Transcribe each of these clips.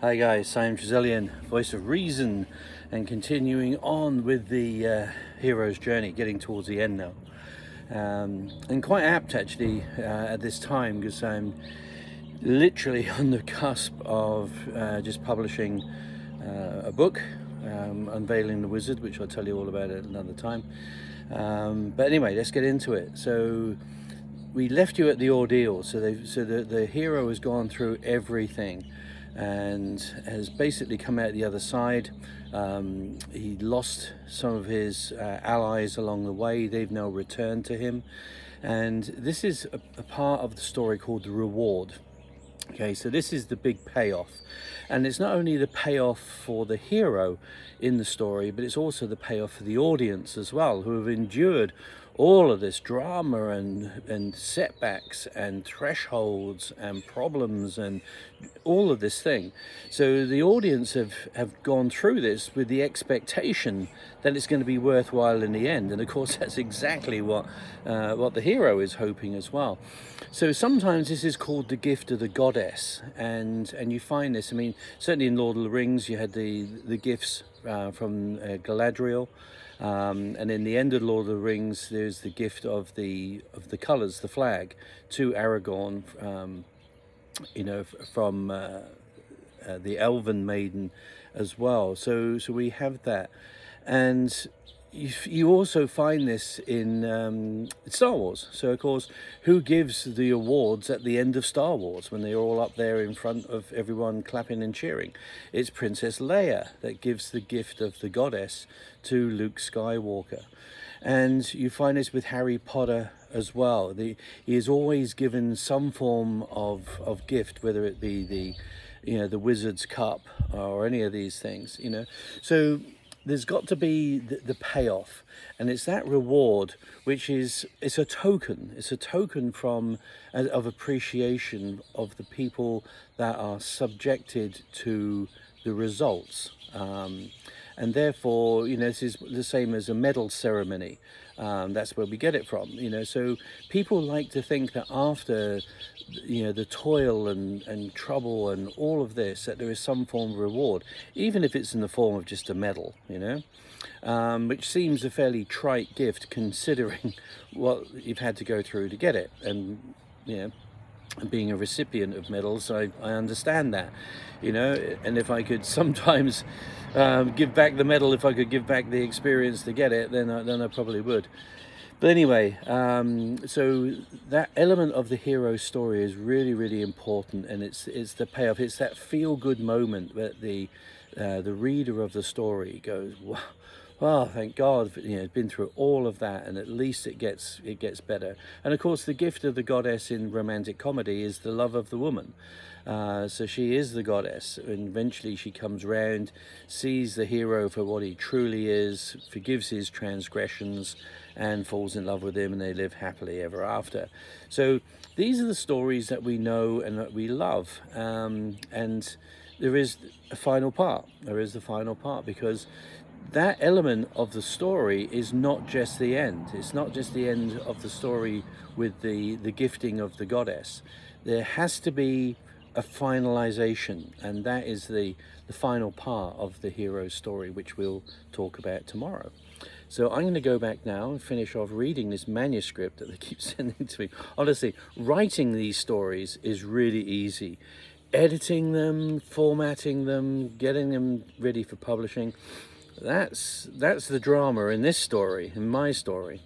Hi guys, Simon Trezelyan, voice of reason, and continuing on with the hero's journey, getting towards the end now. And quite apt actually at this time, because I'm literally on the cusp of just publishing a book, Unveiling the Wizard, which I'll tell you all about at another time. But anyway, let's get into it. So we left you at the ordeal. So the hero has gone through everything and has basically come out the other side. He lost some of his allies along the way. They've now returned to him, and this is a part of the story called the reward. Okay, so this is the big payoff, and it's not only the payoff for the hero in the story, but it's also the payoff for the audience as well, who have endured all of this drama and setbacks and thresholds and problems and all of this thing. So the audience have gone through this with the expectation that it's going to be worthwhile in the end, and of course that's exactly what the hero is hoping as well. So sometimes this is called the gift of the goddess, and you find this. I mean, certainly in Lord of the Rings, you had the gifts from Galadriel. And in the end of Lord of the Rings, there's the gift of the colours, the flag, to Aragorn, from the Elven Maiden as well. So we have that, and you also find this in Star Wars. So of course, who gives the awards at the end of Star Wars when they're all up there in front of everyone clapping and cheering? It's Princess Leia that gives the gift of the goddess to Luke Skywalker. And you find this with Harry Potter as well. He is always given some form of gift, whether it be the Wizard's Cup or any of these things, So there's got to be the payoff, and it's that reward, which it's a token. It's a token of appreciation of the people that are subjected to the results. And therefore, this is the same as a medal ceremony. That's where we get it from, So people like to think that after, the toil and trouble and all of this, that there is some form of reward, even if it's in the form of just a medal, which seems a fairly trite gift considering what you've had to go through to get it. And, being a recipient of medals, I understand that, and if I could sometimes give back the medal, if I could give back the experience to get it, then I probably would. But anyway, so that element of the hero story is really, really important, and it's the payoff. It's that feel-good moment that the reader of the story goes, wow. Well, thank God, been through all of that, and at least it gets better. And of course, the gift of the goddess in romantic comedy is the love of the woman. So she is the goddess, and eventually she comes round, sees the hero for what he truly is, forgives his transgressions, and falls in love with him, and they live happily ever after. So these are the stories that we know and that we love. And there is a final part. There is the final part, because that element of the story is not just the end. It's not just the end of the story with the gifting of the goddess. There has to be a finalization, and that is the final part of the hero's story, which we'll talk about tomorrow. So I'm going to go back now and finish off reading this manuscript that they keep sending to me. Honestly, writing these stories is really easy. Editing them, formatting them, getting them ready for publishing, that's the drama in this story, in my story.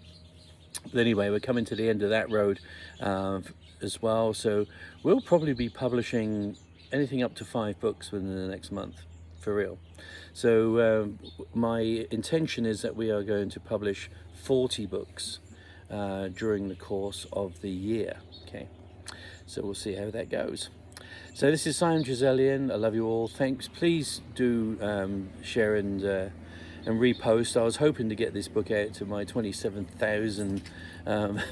But anyway, we're coming to the end of that road as well, so we'll probably be publishing anything up to 5 books within the next month, for real. So my intention is that we are going to publish 40 books during the course of the year. Okay, so we'll see how that goes. So this is Simon Trezelyan. I love you all. Thanks. Please do share and repost. I was hoping to get this book out to my 27,000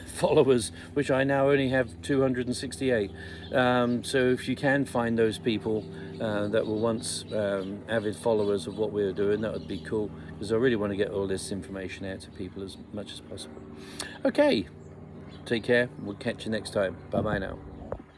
followers, which I now only have 268. So if you can find those people that were once avid followers of what we were doing, that would be cool, because I really want to get all this information out to people as much as possible. Okay, take care. We'll catch you next time. Bye bye now.